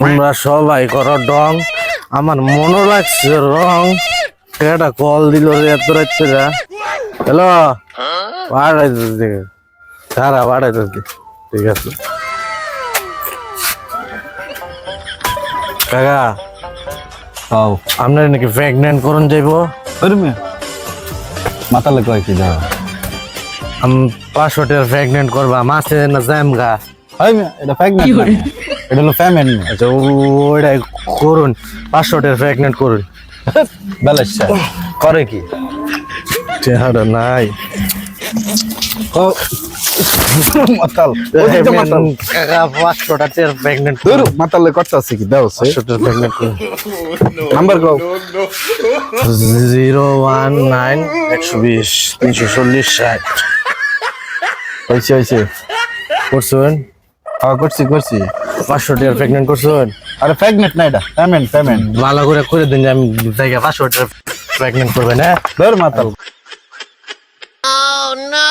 তোমরা সবাই করো ডং, আমার মনে লাগছে রং। একটা কল দিল রে এত রাত্রে। হ্যালো, বাড়াইতে সারা বাড়াইতে, ঠিক আছে কাকা। তাও আপনার নাকি প্রেগনেন্ট করুন যাইবো? করবে মাতালে কয় কি দাও আমি 500 টাকা প্রেগনেন্ট করবা মাসে না যাইম গা। হয় মিয়া, এটা প্রেগনেন্ট না, এটা হলো ফ্যামিলি। আচ্ছা ওইটাই করুন, 500 টাকা প্রেগনেন্ট করুন। বেলাচ্ছা করে কি চেহারা নাই ও মাতাল ওদিকে মাতাল কাকা 500 টাকা প্রেগনেন্ট দূর মাতালে করতে আছে কি দাও 500 টাকা প্রেগনেন্ট করুন। নাম্বার কও 019 120 340 60 হইছে হইছে করছেন? হ্যাঁ করছি 500 টাকা প্রেগনেন্ট করছেন? আরে প্রেগনেন্ট না, এটা পেমেন্ট ভালো করে দিন যে আমি জায়গা 500 টাকা প্রেগনেন্ট করবেন। হ্যাঁ দূর মাতাল Oh no!